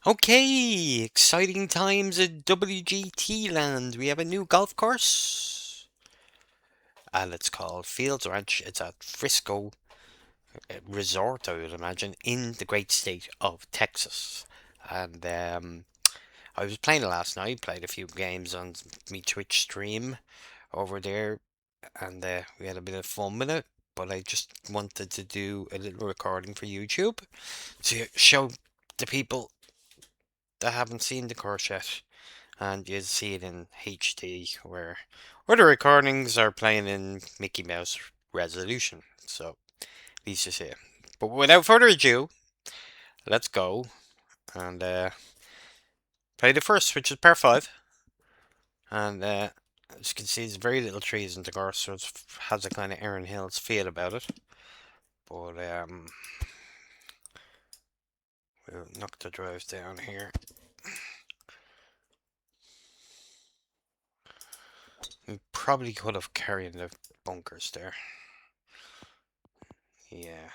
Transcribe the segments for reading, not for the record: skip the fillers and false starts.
Okay, exciting times at WGT land. We have a new golf course, and it's called Fields Ranch. It's at Frisco Resort, I would imagine, in the great state of Texas. And I was playing it last night. Played a few games on me Twitch stream over there, and we had a bit of fun with it. But I just wanted to do a little recording for YouTube to show the people that haven't seen the course yet, and you see it in HD where the recordings are playing in Mickey Mouse resolution. So at least you see it. But without further ado, let's go and play the first, which is par five. And as you can see, there's very little trees in the course, so it has a kind of Erin Hills feel about it. But we'll knock the drive down here. We probably could have carried the bunkers there. Yeah.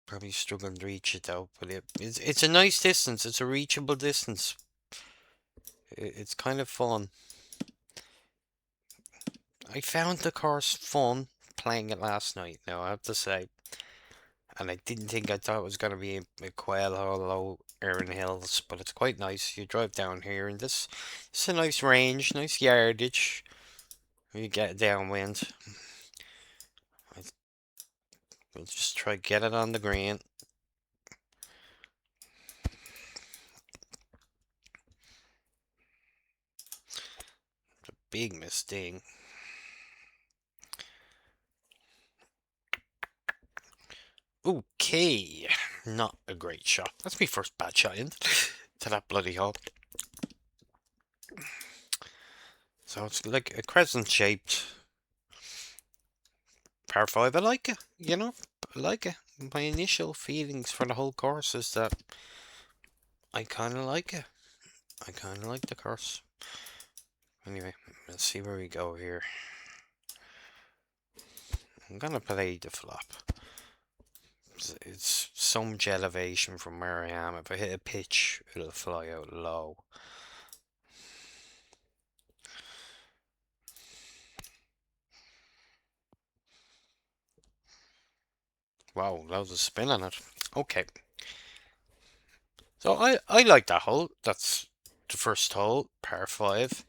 Probably struggling to reach it though, but it's a nice distance. It's a reachable distance. It's kind of fun. I found the course fun playing it last night. Now I have to say, and I thought it was gonna be a Quail Hollow, Erin Hills, but it's quite nice. You drive down here, and it's a nice range, nice yardage. You get downwind. We'll just try to get it on the green. Big mistake. Okay, not a great shot. That's my first bad shot into that bloody hole. So it's like a crescent-shaped par 5. I like it, I like it. My initial feelings for the whole course is that I kind of like it. I kind of like the course. Anyway, let's see where we go here. I'm gonna play the flop. It's so much elevation from where I am. If I hit a pitch, it'll fly out low. Wow, that was a spin on it. Okay. So I like that hole. That's the first hole, par 5.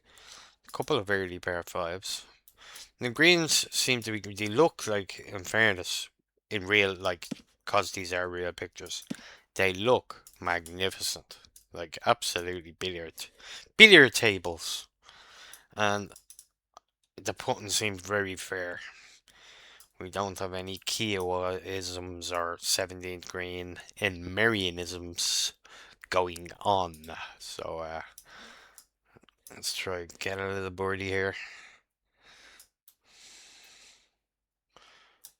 A couple of early par 5s. The greens seem to be, they look like, in fairness, in real, like, because these are real pictures, they look magnificent. Like, absolutely billiard tables. And the putting seems very fair. We don't have any Kiowa-isms or 17th green and Marianisms going on. So, let's try get a little birdie here.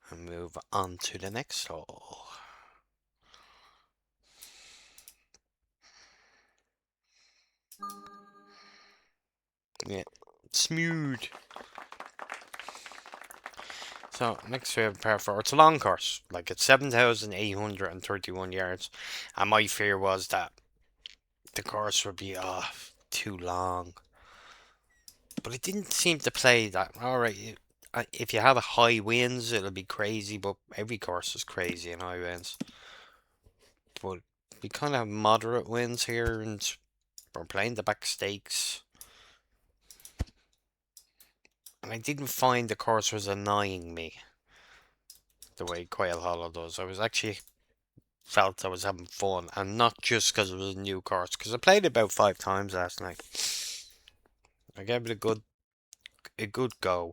And move on to the next hole. Yeah, smooth. So next we have par 4. It's a long course, like it's 7,831 yards. And my fear was that the course would be too long. But it didn't seem to play that. Alright, if you have a high winds, it'll be crazy, but every course is crazy in high winds. But we kind of have moderate winds here, and we're playing the back stakes. And I didn't find the course was annoying me the way Quail Hollow does. I was actually felt I was having fun, and not just because it was a new course. Because I played it about 5 times last night. I gave it a good go.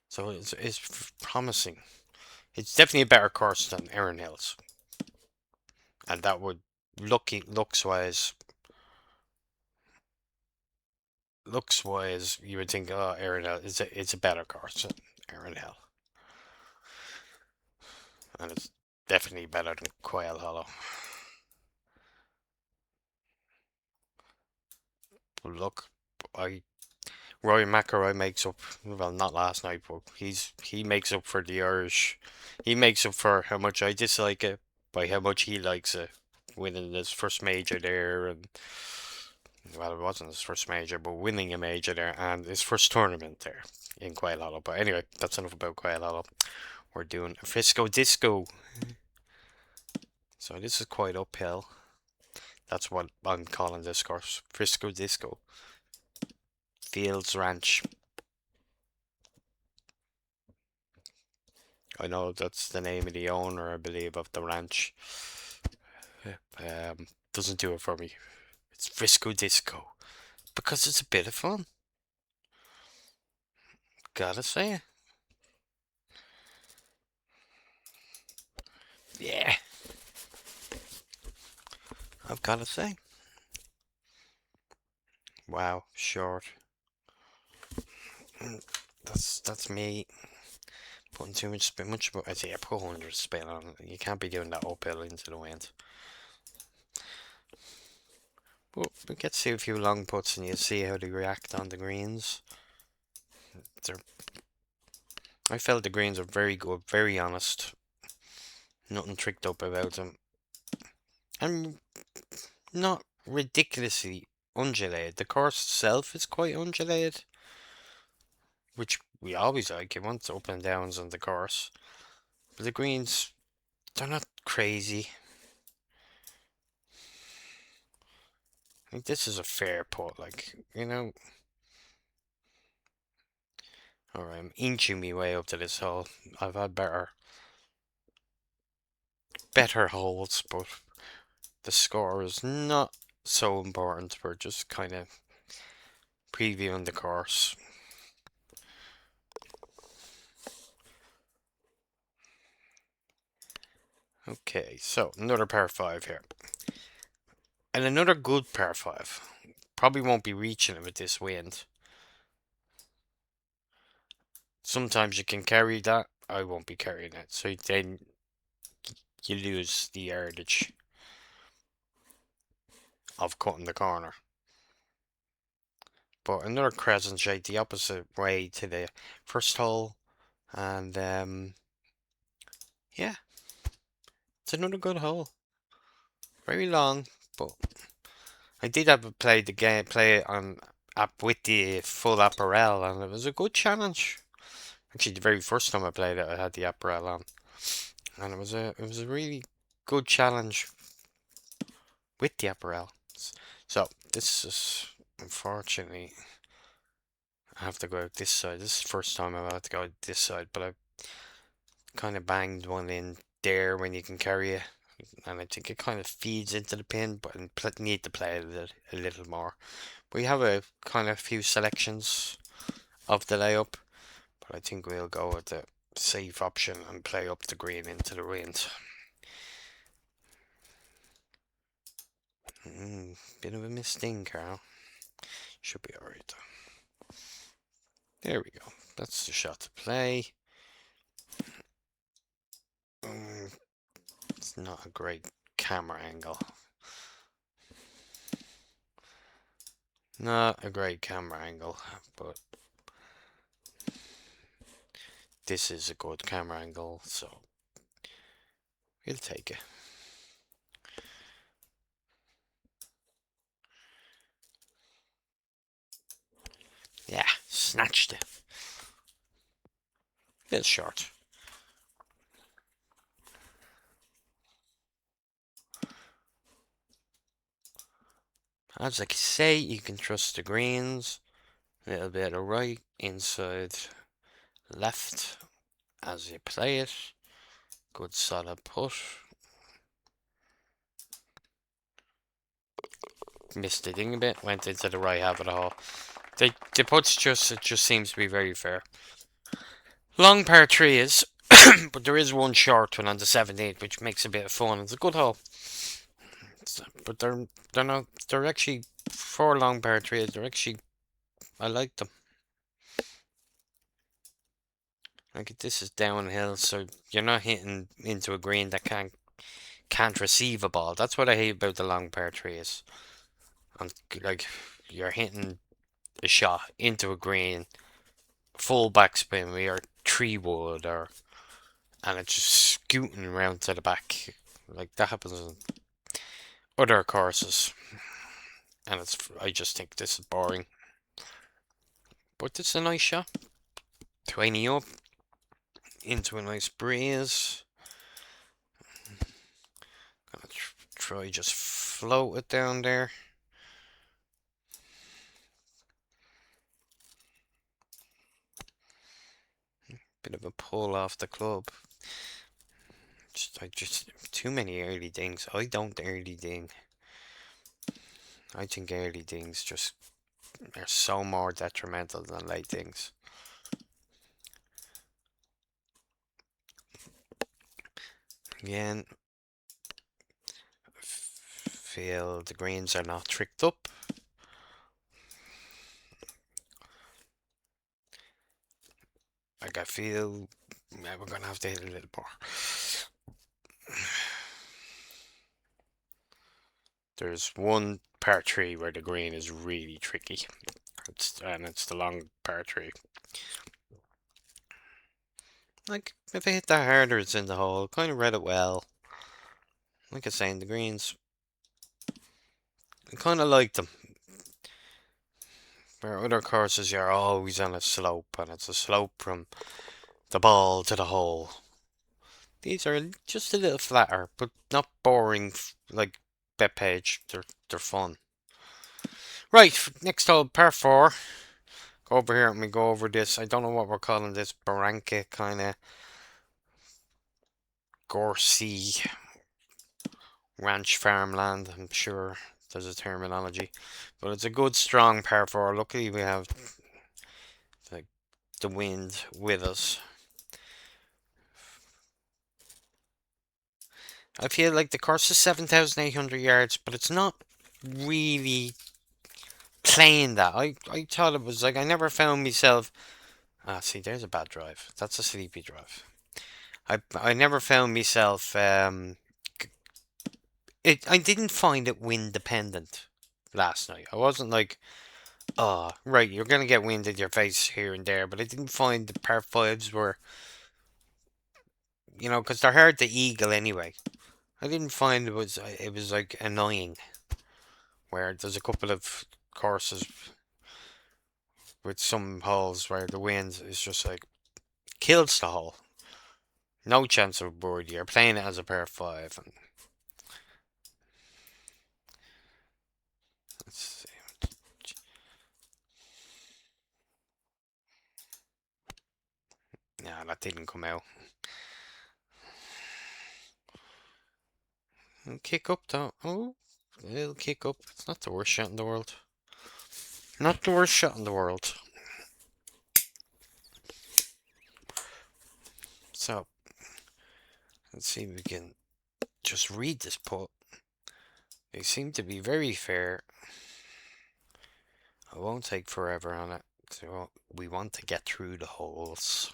So it's promising. It's definitely a better course than Erin Hills, and that would looks wise, you would think, oh, Erin Hill it's a better course than Erin Hill, and it's definitely better than Quail Hollow. But look, I Rory McIlroy makes up. Well, not last night, but he makes up for the Irish. He makes up for how much I dislike it by how much he likes it. winning his first major there, and well, it wasn't his first major, but winning a major there, and his first tournament there in Quail Hollow. But anyway, that's enough about Quail Hollow. We're doing Frisco Disco. So this is quite uphill. That's what I'm calling this course. Frisco Disco. Fields Ranch. I know that's the name of the owner, I believe, of the ranch. Doesn't do it for me. It's Frisco Disco. Because it's a bit of fun. Gotta say. Yeah. I've gotta say. Wow, short. That's me putting too much spin. I say I put 100 spin on it. You can't be doing that uphill into the wind. But we get to see a few long putts and you see how they react on the greens. I felt the greens are very good, very honest. Nothing tricked up about them. And not ridiculously undulated. The course itself is quite undulated, which we always like. You want up and downs on the course. But the greens, they're not crazy. I think this is a fair putt, like, you know. Alright, I'm inching my way up to this hole. I've had better holes, but the score is not so important. We're just kind of previewing the course. Okay, so another par 5 here. And another good par 5. Probably won't be reaching it with this wind. Sometimes you can carry that. I won't be carrying it. So then you lose the yardage of cutting the corner. But another crescent shake the opposite way to the first hole. And yeah, it's another good hole. Very long, but I did have to play it on app with the full apparel, and it was a good challenge. Actually, the very first time I played it, I had the apparel on, and it was a really good challenge with the apparel. So this is unfortunately I have to go out this side. This is the first time I'm about to go out this side, but I kind of banged one in there when you can carry it, and I think it kind of feeds into the pin, but I need to play it a little more. We have a kind of few selections of the layup, but I think we'll go with the safe option and play up the green into the wind. Bit of a mistake, Carl. Should be alright though. There we go. That's the shot to play. It's not a great camera angle. Not a great camera angle, but this is a good camera angle, so we'll take it. Yeah, snatched it. A little short. As I say, you can trust the greens. A little bit of right, inside, left as you play it. Good solid putt. Missed the ding a bit, went into the right half of the hole. The putts it just seems to be very fair. Long par 3 is, but there is one short one on the 17th, which makes a bit of fun. It's a good hole. But they're actually 4 long par 3s. They're actually, I like them. Like this is downhill, so you're not hitting into a green that can't receive a ball. That's what I hate about the long par 3s. And like you're hitting a shot into a green, full backspin with your 3 wood, and it's just scooting around to the back. Like that happens other courses. And I just think this is boring. But it's a nice shot. 20 up into a nice breeze. Gonna try just float it down there. Bit of a pull off the club. I just too many early dings. I don't early ding. I think early dings just are so more detrimental than late dings. Again, feel the greens are not tricked up. Like I feel we're gonna have to hit a little more. There's one par 3 where the green is really tricky. It's the long par 3. Like, if I hit that harder, it's in the hole. Kind of read it well. Like I was saying, the greens, I kind of like them. Where other courses, you're always on a slope, and it's a slope from the ball to the hole. These are just a little flatter, but not boring like Betpage. They're fun. Right, next hole, par 4. Go over here and we go over this. I don't know what we're calling this. Barranca kind of Gorsey ranch farmland. I'm sure there's a terminology. But it's a good strong par 4. Luckily we have the wind with us. I feel like the course is 7,800 yards, but it's not really playing that. I thought it was like I never found myself. Ah, see, there's a bad drive. That's a sleepy drive. I never found myself. I didn't find it wind dependent last night. I wasn't like, oh, right, you're gonna get wind in your face here and there, but I didn't find the par fives were, because they're hard to eagle anyway. I didn't find it was like annoying. Where there's a couple of courses with some holes where the wind is just like kills the hole. No chance of birdie. You're playing it as a par 5. And let's see. No, that didn't come out. Kick up though. Oh, it'll kick up. It's not the worst shot in the world. Not the worst shot in the world. So, let's see if we can just read this putt. They seem to be very fair. I won't take forever on it. So we want to get through the holes.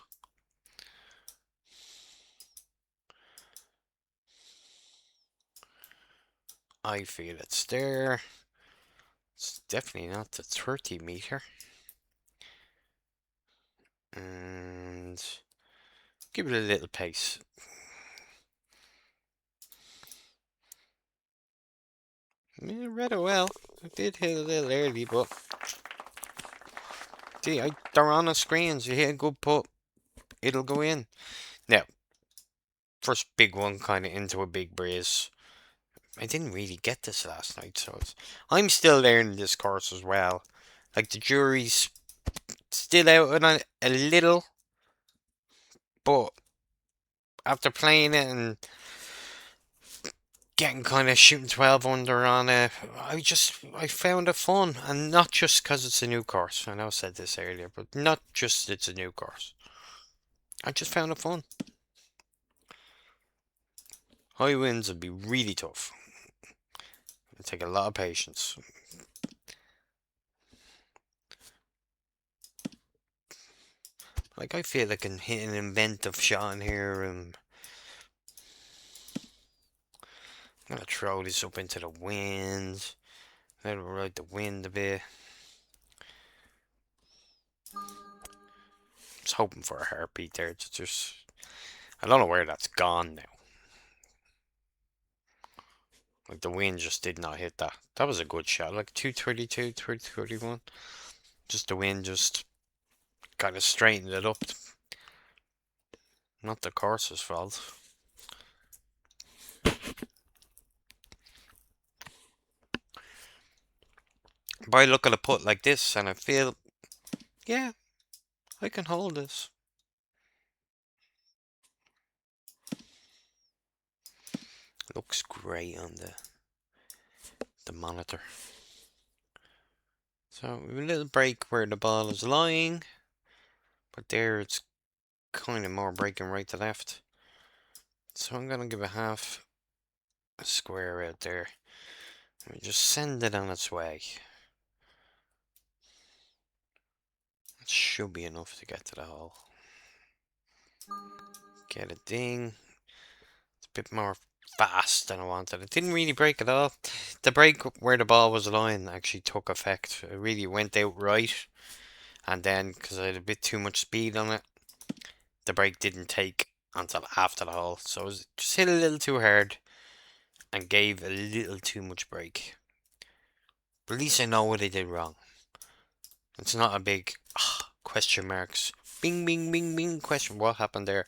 I feel it's there. It's definitely not the 30 meter. And give it a little pace. Yeah, read it well. I did hit a little early, but see, they're on the screens. You hit a good putt, it'll go in. Now, first big one, kind of into a big breeze. I didn't really get this last night, so I'm still learning this course as well. Like the jury's still out on it a little, but after playing it and getting kind of shooting 12 under on it, I found it fun, and not just because it's a new course. I know I said this earlier, but not just it's a new course. I just found it fun. High winds would be really tough. It'd take a lot of patience. Like I feel like I can hit an inventive shot in here, and I'm gonna throw this up into the wind. Let it ride the wind a bit. I was hoping for a heartbeat there. It's just, I don't know where that's gone now. Like the wind just did not hit that. That was a good shot. Like 232, 231. Just the wind just kind of straightened it up. Not the course's fault. But I look at a putt like this and I feel, yeah, I can hold this. Looks great on the monitor. So we have a little break where the ball is lying, but there it's kind of more breaking right to left. So I'm gonna give a half a square out there. And we just send it on its way. It should be enough to get to the hole. Get a ding. It's a bit more fast than I wanted. It didn't really break at all. The break where the ball was lying actually took effect. It really went out right. And then, because I had a bit too much speed on it, the break didn't take until after the hole. So it was just hit a little too hard and gave a little too much break. But at least I know what I did wrong. It's not a big question marks. Bing, bing, bing, bing question. What happened there?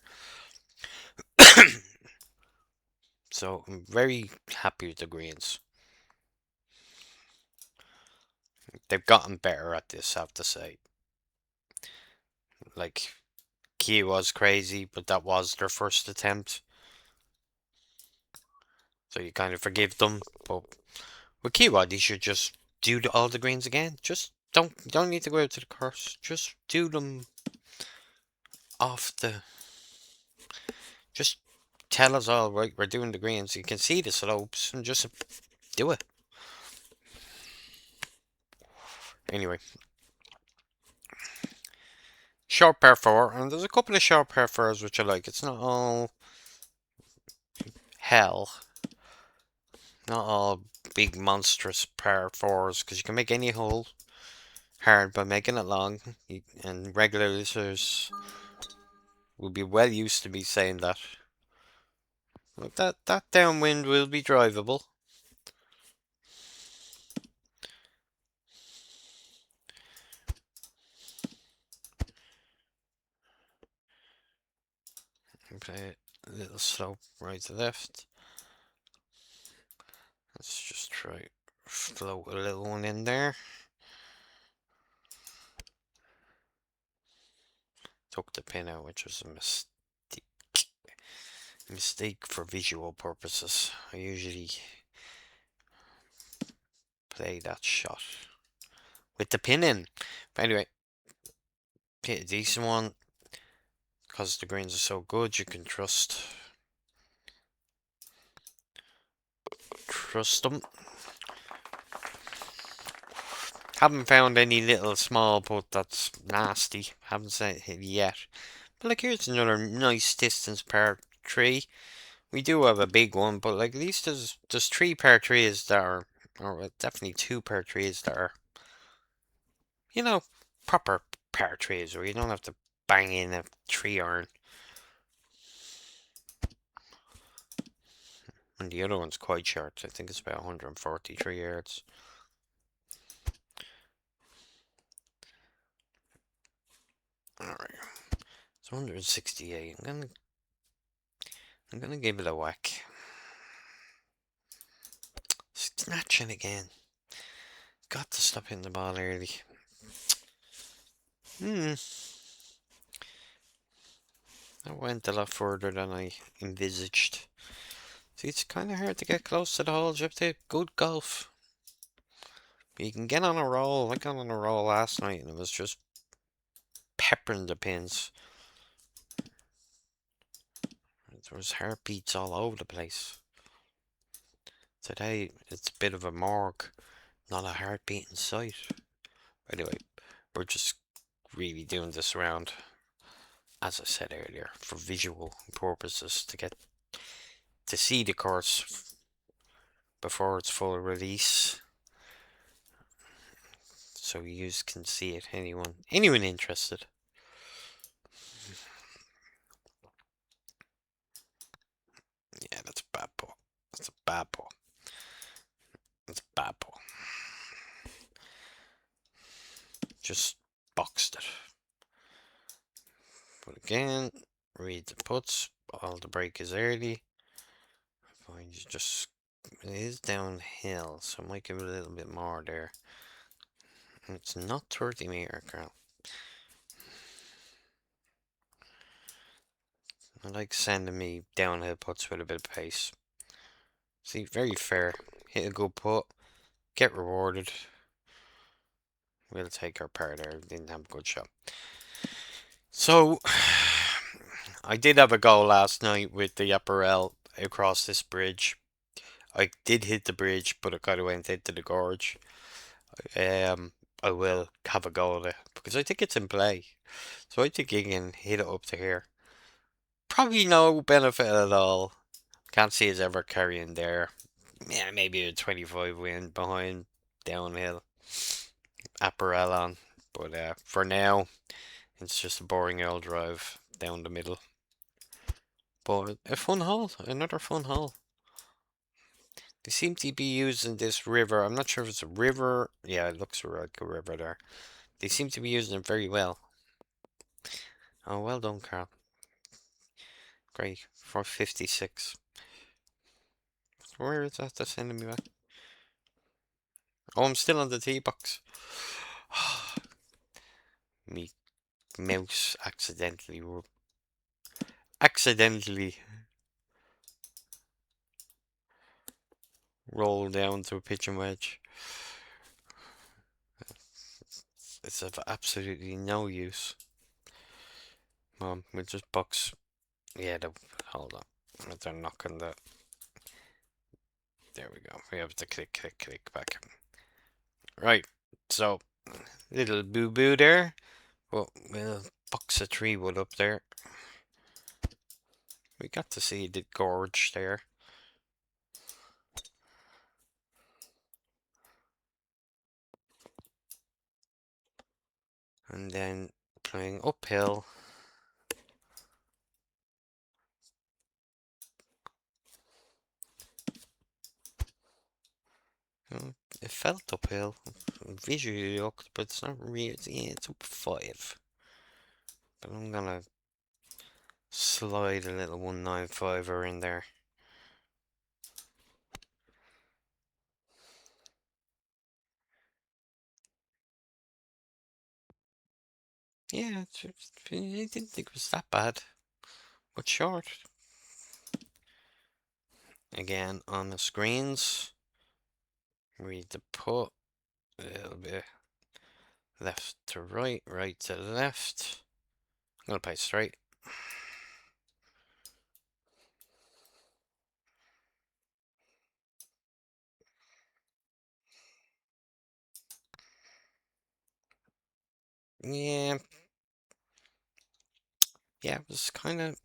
So I'm very happy with the greens. They've gotten better at this, I have to say. Like, Key was crazy, but that was their first attempt. So you kind of forgive them. But with Kiwa, you should just do all the greens again. Just don't need to go out to the course. Just do them off the. Just tell us all, right, we're doing the greens. You can see the slopes and just do it. Anyway. Short par 4, and there's a couple of short par 4s which I like. It's not all hell. Not all big monstrous par 4s, because you can make any hole hard by making it long. And regular users will be well used to me saying that. Like that downwind will be drivable. Play a little slope right to left. Let's just try float a little one in there. Took the pin out, which was a mistake. Mistake for visual purposes. I usually play that shot with the pin in. But anyway, hit a decent one. Because the greens are so good, you can trust them. Haven't found any little small putt that's nasty. Haven't seen it yet. But like, here's another nice distance par 3. We do have a big one, but like, at least there's 3 par 3s that are, or definitely 2 par 3s that are, you know, proper par 3s, where you don't have to bang in a 3-iron. And the other one's quite short. I think it's about 143 yards. Alright. It's 168. I'm gonna give it a whack. Snatching again. Got to stop hitting the ball early. That went a lot further than I envisaged. See, it's kind of hard to get close to the holes. You have to have good golf. But you can get on a roll. I got on a roll last night and it was just peppering the pins. There was heartbeats all over the place. Today, it's a bit of a morgue, not a heartbeat in sight. Anyway, we're just really doing this round, as I said earlier, for visual purposes, to get to see the course before its full release, so you can see it. Anyone interested. Yeah, that's a bad pull. That's a bad pull. just boxed it. But again, read the puts. All the break is early. Fine, just it is downhill, so I might give it a little bit more there. And it's not 30-meter, girl. I like sending me downhill puts with a bit of pace. See, very fair. Hit a good putt, get rewarded. We'll take our part there. Didn't have a good shot. So, I did have a goal last night with the apparel across this bridge. I did hit the bridge, but it kind of went into the gorge. I will have a go at it because I think it's in play. So I think you can hit it up to here. Probably no benefit at all. Can't see us ever carrying there. Yeah, maybe a 25 win behind downhill apparel on. But for now, it's just a boring old drive down the middle. But a fun hole, another fun hole. They seem to be using this river. I'm not sure if it's a river. Yeah, it looks like a river there. They seem to be using it very well. Oh, well done, Carl. Great. 456. Where is that? That's sending me back. Oh, I'm still on the tee box. Me mouse accidentally roll down to a pitching wedge. It's of absolutely no use. We'll just box. Yeah, hold on. They're knocking the. There we go. We have to click back. Right. So, little boo boo there. Well, we'll box a tree wood up there. We got to see the gorge there. And then playing uphill. It felt uphill. Visually looked, but it's not really. Yeah, it's up 5. But I'm gonna slide a little 195er in there. Yeah, I didn't think it was that bad. But short. Again, on the screens. Read the putt. A little bit left to right, right to left. I'm gonna play straight. Yeah. Yeah, it was kind of.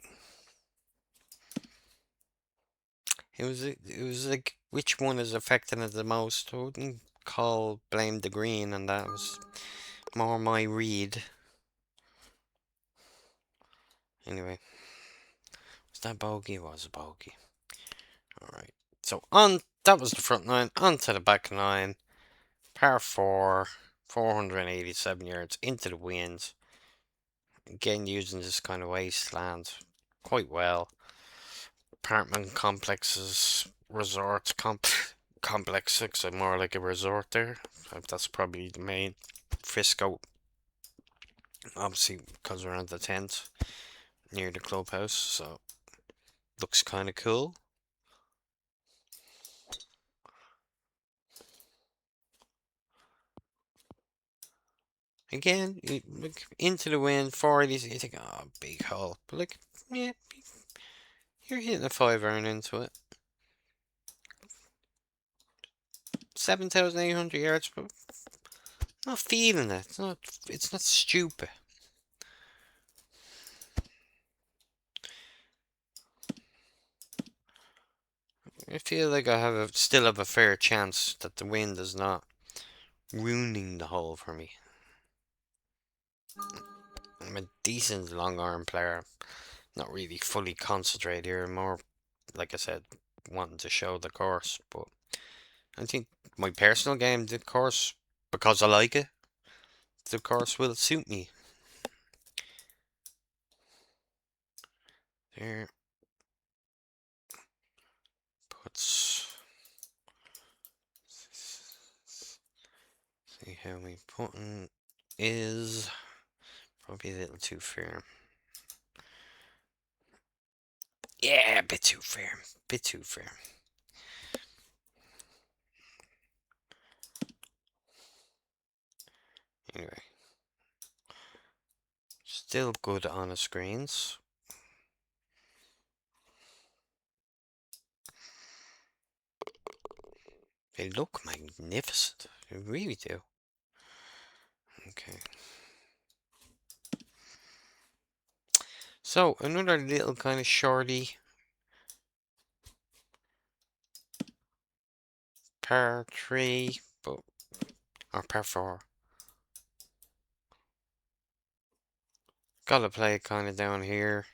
It was like which one is affecting it the most. I wouldn't blame the green, and that was more my read. Anyway, was that bogey? It was a bogey. All right. So that was the front nine. On to the back nine. Par 4, 487 yards into the wind. Again, using this kind of wasteland quite well. Apartment complexes, resorts complex 6 are more like a resort there. That's probably the main. Frisco, obviously, because we're on the 10th near the clubhouse, so looks kind of cool. Again, you look into the wind, 40s, you think, oh, big hole. But like, yeah, you're hitting a 5-iron into it. 7,800 yards, but not feeling it. It's not stupid. I feel like still have a fair chance that the wind is not ruining the hole for me. I'm a decent long arm player. Not really fully concentrated here. More, like I said, wanting to show the course. But I think my personal game, the course, because I like it, the course will suit me. There. Puts. See how we putting is probably a little too firm. Yeah, a bit too firm. Bit too firm. Anyway. Still good on the screens. They look magnificent. They really do. Okay. So, another little kind of shorty. Par 3, but, or par 4. Gotta play it kind of down here.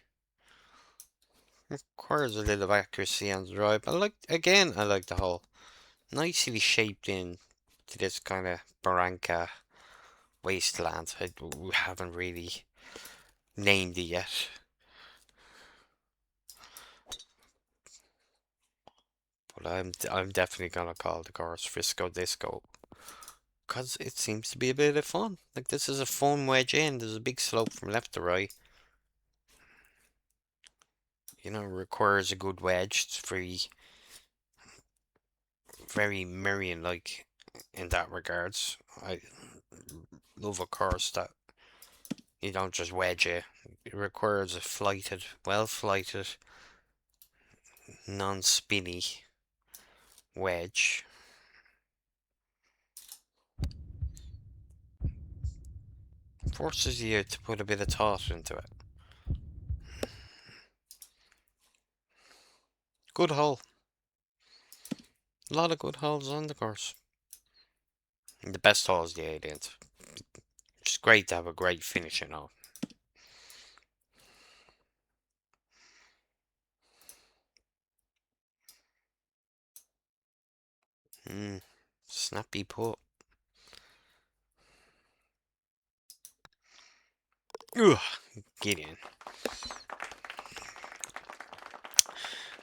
Requires a little accuracy on the drive. I like the hole. Nicely shaped in to this kind of barranca wasteland. We haven't really named it yet. But I'm definitely gonna call the course Frisco Disco. Because it seems to be a bit of fun. Like, this is a fun wedge in. There's a big slope from left to right. You know, requires a good wedge. It's very Merion-like in that regards. I love a course that you don't just wedge it. It requires a flighted, well-flighted, non-spinny wedge. Forces you to put a bit of thought into it. Good hole. A lot of good holes on the course. And the best hole is the 18th. It's great to have a great finish, you know. Snappy putt. Ugh, get in.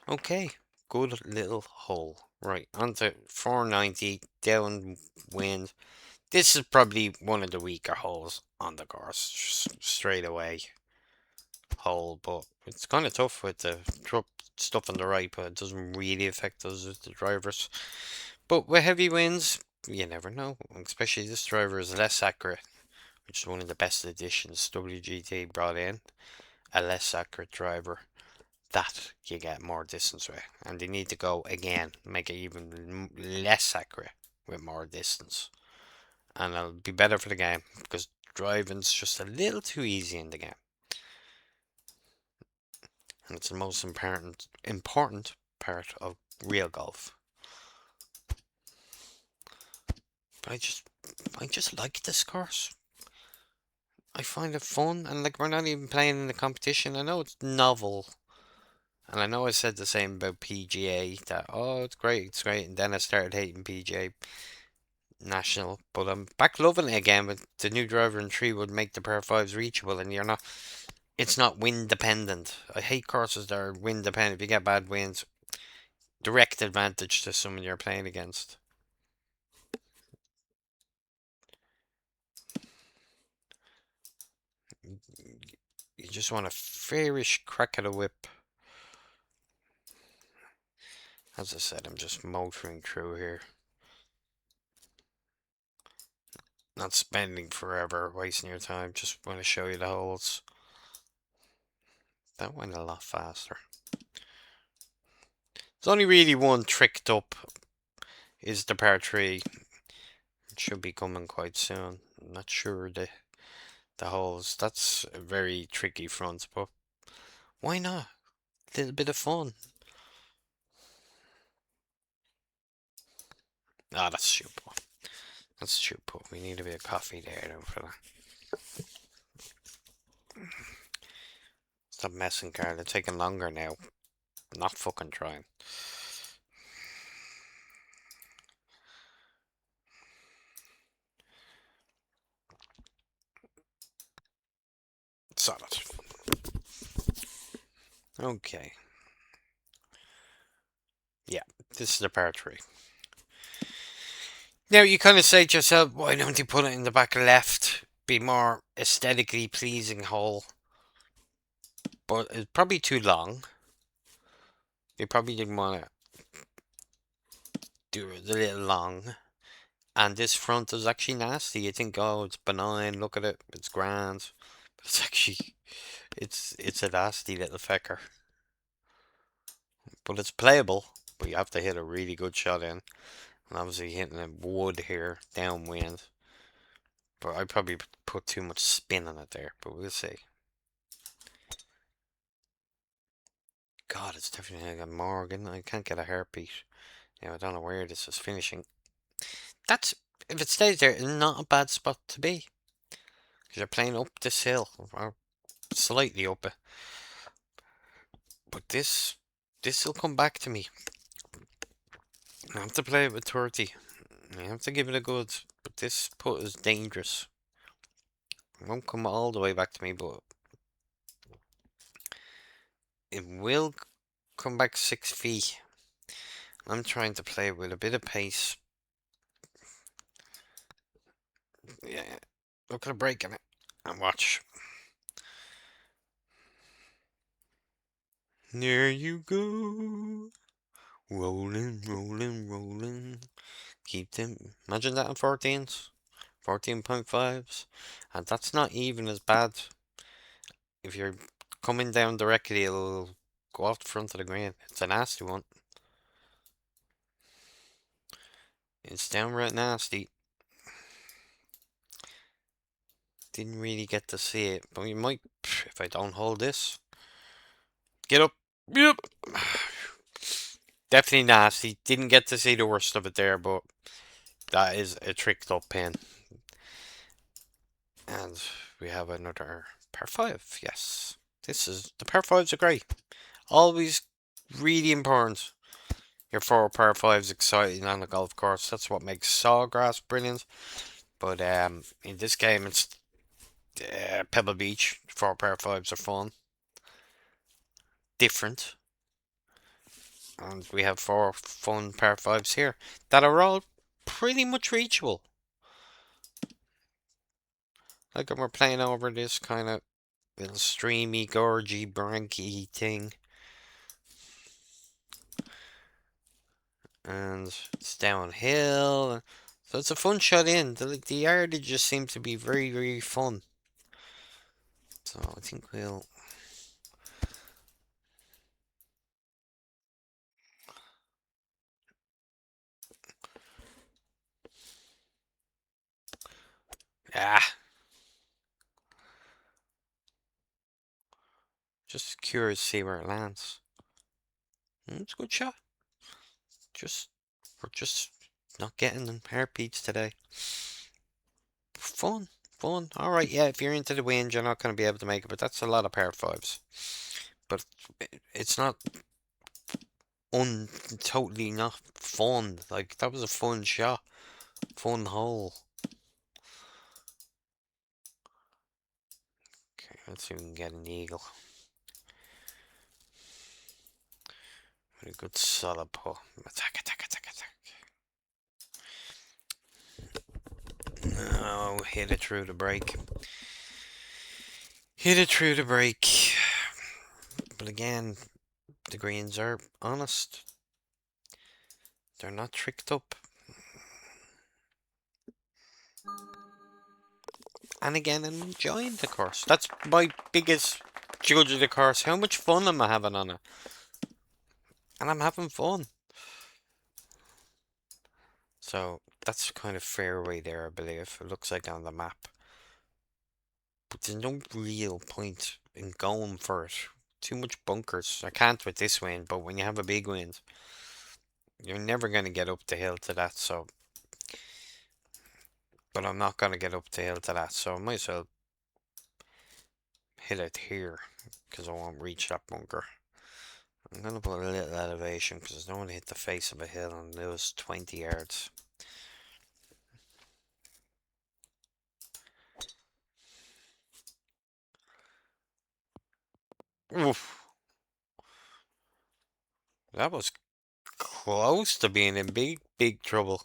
Okay, good little hole. Right, onto 490, downwind. This is probably one of the weaker holes on the course, straight away hole, but it's kind of tough with the stuff on the right, but it doesn't really affect us as the drivers. But with heavy winds, you never know, especially this driver is less accurate, which is one of the best additions WGT brought in, a less accurate driver that you get more distance with, and they need to go again, make it even less accurate with more distance, and it'll be better for the game because driving's just a little too easy in the game, and it's the most important part of real golf. But I just like this course. I find it fun, and like, we're not even playing in the competition. I know it's novel. And I know I said the same about PGA, that, oh, it's great, and then I started hating PGA National, but I'm back loving it again with the new driver and tree would make the par 5s reachable, and it's not wind dependent. I hate courses that are wind dependent. If you get bad winds, direct advantage to someone you're playing against. You just want a fairish crack of the whip. As I said, I'm just motoring through here. Not spending forever, wasting your time. Just want to show you the holes. That went a lot faster. There's only really one tricked up, is the par 3. It should be coming quite soon. I'm not sure the holes. That's a very tricky front, but why not? A little bit of fun. Ah, that's stupid. That's stupid. We need a bit of coffee there, though, for that. Stop messing, Carl. They're taking longer now. Not fucking trying. Solid. Okay. Yeah, this is the par 3. Now, you kind of say to yourself, why don't you put it in the back left? Be more aesthetically pleasing hole. But it's probably too long. You probably didn't want to do it a little long. And this front is actually nasty. You think, oh, it's benign, look at it, it's grand. But it's actually, it's a nasty little fecker. But it's playable, but you have to hit a really good shot in. And obviously hitting a wood here, downwind. But I probably put too much spin on it there, but we'll see. God, it's definitely like a Morgan. I can't get a heartbeat. Now, I don't know where this is finishing. That's, if it stays there, it's not a bad spot to be. Because you're playing up this hill, or slightly up it. But this will come back to me. I have to play it with 30. I have to give it a good, but this putt is dangerous. It won't come all the way back to me, but it will come back 6 feet. I'm trying to play with a bit of pace. Yeah, look at a break in it. And watch. There you go. Rolling, rolling, rolling. Keep them. Imagine that on 14s. 14.5s. And that's not even as bad. If you're coming down directly, it'll go off the front of the green. It's a nasty one. It's downright nasty. Didn't really get to see it, but you might, if I don't hold this. Get up. Yep. Definitely nasty. Didn't get to see the worst of it there, but that is a tricked up pin. And we have another par 5. Yes. The par 5s are great. Always really important. Your 4 par 5s exciting on the golf course. That's what makes Sawgrass brilliant. But in this game, it's Pebble Beach. 4 par 5s are fun. Different. And we have 4 fun par 5s here that are all pretty much reachable. Like when we're playing over this kind of little streamy, gorgy, branky thing. And it's downhill. So it's a fun shot in. The yardage just seems to be very, very fun. So I think we'll... Ah! Just curious to see where it lands. It's a good shot. We're just not getting them heartbeats today. Fun. Fun. Alright, yeah, if you're into the wind, you're not going to be able to make it, but that's a lot of par 5s. But it's not totally not fun. Like, that was a fun shot. Fun hole. Okay, let's see if we can get an eagle. Very good solid pull. Attack, attack, attack, attack. No, hit it through the break. Hit it through the break. But again, the greens are honest. They're not tricked up. And again, I'm enjoying the course. That's my biggest judge of the course. How much fun am I having on it? And I'm having fun. So, that's kind of fairway there, I believe. It looks like on the map. But there's no real point in going for it. Too much bunkers. I can't with this wind, but when you have a big wind, you're never going to get up the hill to that, so... But I'm not going to get up the hill to that, so I might as well hit it here, because I won't reach that bunker. I'm going to put a little elevation, because I don't want to hit the face of a hill and lose 20 yards. Oof. That was close to being in big, big trouble.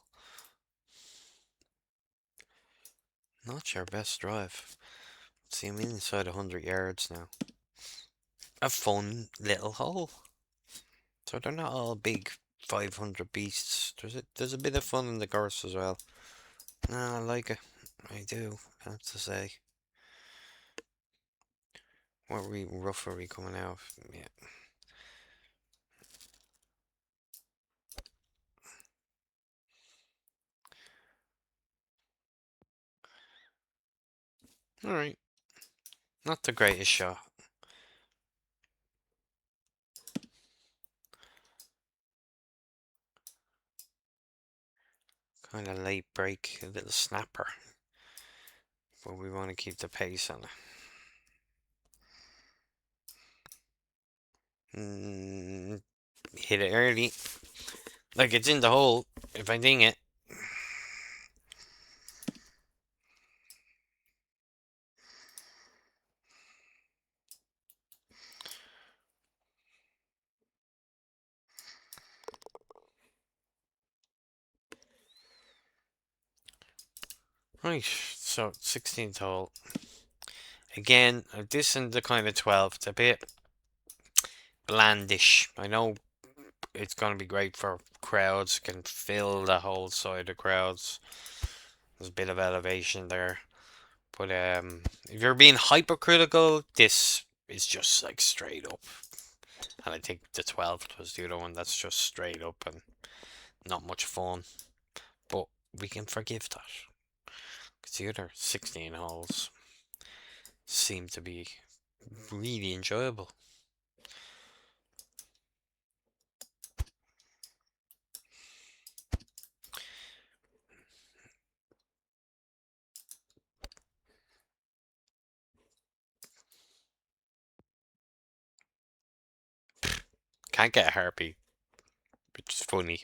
Not your best drive. See, I'm inside 100 yards now. A fun little hole. So they're not all big 500 beasts. There's a bit of fun in the course as well. No, I like it. I do, I have to say. Rough are we coming out? Yeah. Alright. Not the greatest shot. Kind of late break, a little snapper. But we want to keep the pace on it. Hit it early. Like it's in the hole. If I ding it. Right, so 16th hole. Again, this and the kind of 12th, a bit blandish. I know it's going to be great for crowds, can fill the whole side of crowds. There's a bit of elevation there. But if you're being hypercritical, this is just like straight up. And I think the 12th was the other one that's just straight up and not much fun. But we can forgive that. Because the other 16 holes seem to be really enjoyable. Can't get a heartbeat, which is funny.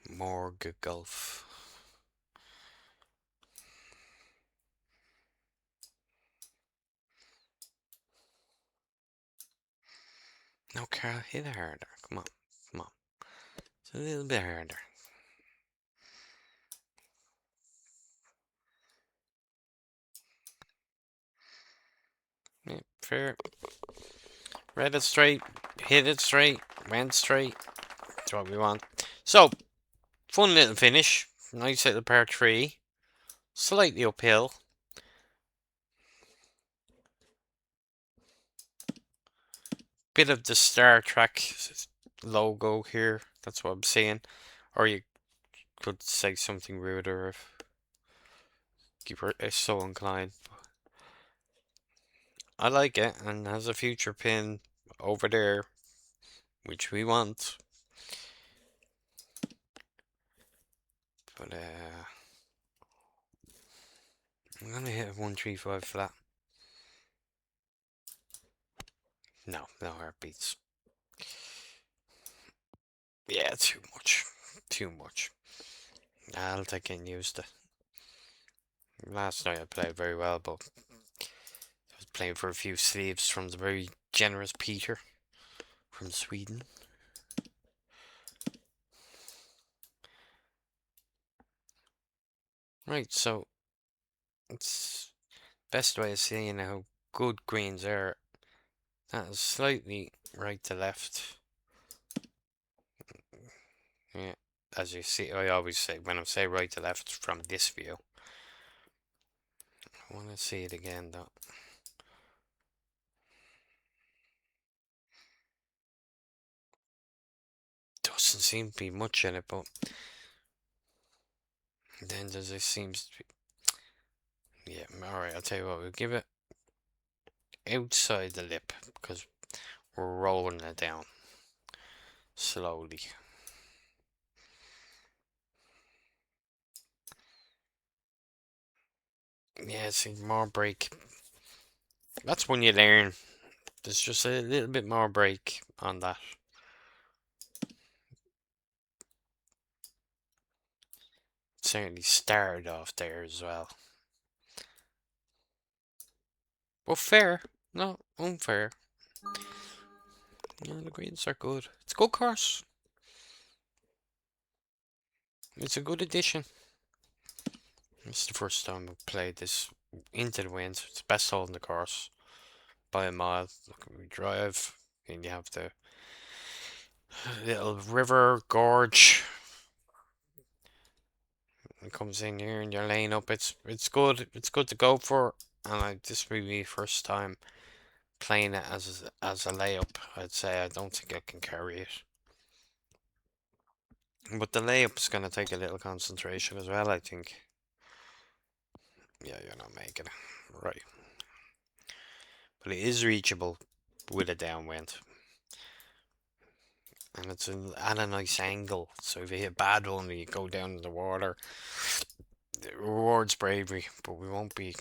More good golf. No, Carl, hit it harder. Come on, come on. It's a little bit harder. Yeah, fair. Read it straight, hit it straight, went straight. That's what we want. So, fun little finish. Nice little par 3. Slightly uphill. Bit of the Star Trek logo here. That's what I'm saying. Or you could say something ruder if you were so inclined. I like it, and has a future pin over there, which we want. But I'm gonna hit a 135 for that. No, no heartbeats. Yeah, too much. Too much. I'll take getting used to. Last night I played very well, but I was playing for a few sleeves from the very generous Peter from Sweden. Right, so it's best way of seeing how good greens are. That is slightly right to left. Yeah, as you see, I always say when I say right to left from this view. I want to see it again though. Doesn't seem to be much in it, but then there seems to be. Yeah, alright, I'll tell you what, we'll give it outside the lip because we're rolling it down slowly. Yeah, see, more break. That's when you learn. There's just a little bit more break on that. Certainly started off there as well. Well, fair. Not unfair. Yeah, the greens are good. It's a good course. It's a good addition. It's the first time I've played this into the wind. It's the best hole in the course by a mile. Look, we drive, and you have the little river gorge. It comes in here, and you're laying up. It's good. It's good to go for. And this will be my first time playing it as a layup. I'd say I don't think I can carry it. But the layup's gonna take a little concentration as well, I think. Yeah, you're not making it. Right. But it is reachable with a downwind. And it's at a nice angle. So if you hit a bad one and you go down in the water, it rewards bravery. But we won't be.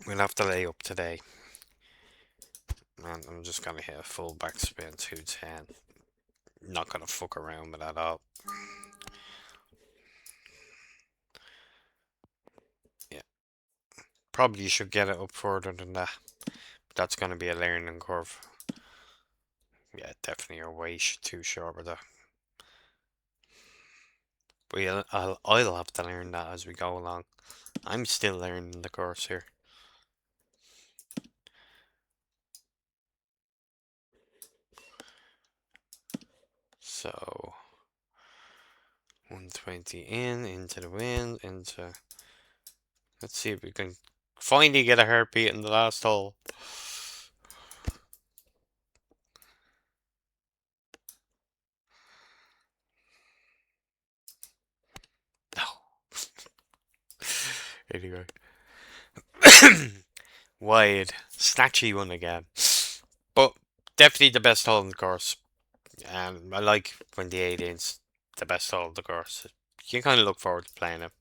We'll have to lay up today. And I'm just gonna hit a full backspin 210. Not gonna fuck around with that at all. Yeah. Probably should get it up further than that. But that's gonna be a learning curve. Yeah, definitely you're way too short with that. But yeah, I'll have to learn that as we go along. I'm still learning the course here. So 120 into the wind, into. Let's see if we can finally get a heartbeat in the last hole. No. Anyway. Wide. Snatchy one again. But definitely the best hole in the course. And I like when the 18's the best hole in the course. You kind of look forward to playing it.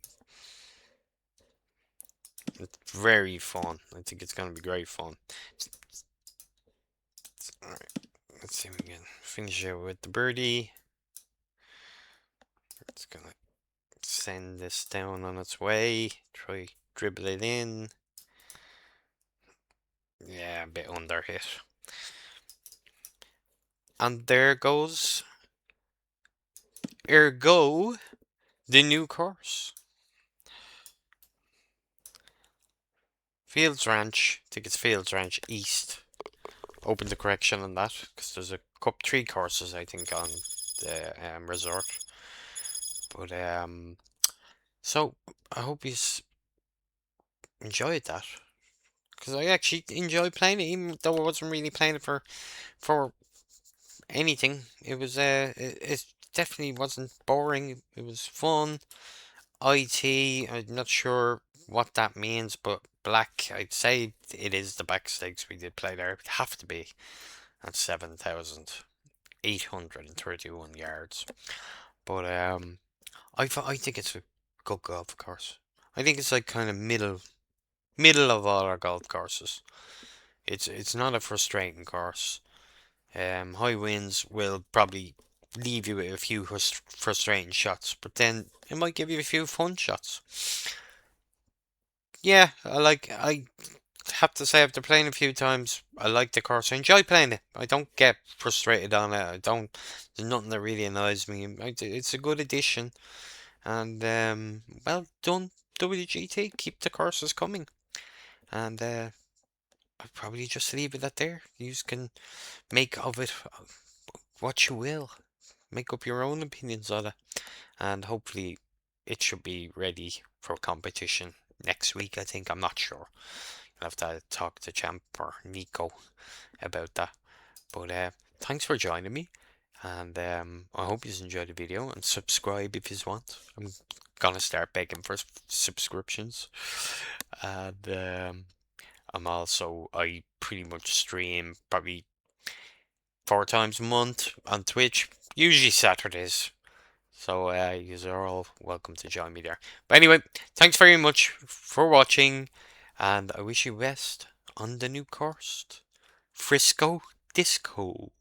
It's very fun. I think it's going to be great fun. Alright, let's see if we can finish it with the birdie. It's going to send this down on its way. Try dribble it in. Yeah, a bit under hit. And there goes ergo the new course. Fields Ranch. I think it's Fields Ranch East. Open the correction on that because there's a cup 3 courses I think on the resort. But so I hope you enjoyed that because I actually enjoyed playing it, even though I wasn't really playing it for anything. It was it definitely wasn't boring. It was fun. I'm not sure what that means, but black, I'd say it is the back stakes we did play there. It would have to be at 7,831 yards. But I think it's a good golf course. I think it's like kind of middle of all our golf courses. It's not a frustrating course. High winds will probably leave you with a few frustrating shots, but then it might give you a few fun shots. Yeah, I have to say after playing a few times, I like the course. I enjoy playing it. I don't get frustrated on it. There's nothing that really annoys me. It's a good addition, and well done, WGT. Keep the courses coming, and I'll probably just leave it at there. You can make of it what you will. Make up your own opinions on it, and hopefully it should be ready for competition next week. I think I'm not sure. I'll have to talk to Champ or Nico about that. But thanks for joining me, and I hope you enjoyed the video and subscribe if you want. I'm gonna start begging for subscriptions, and I pretty much stream probably 4 times a month on Twitch, usually Saturdays. So you are all welcome to join me there. But anyway, thanks very much for watching, and I wish you best on the new course, Frisco Disco.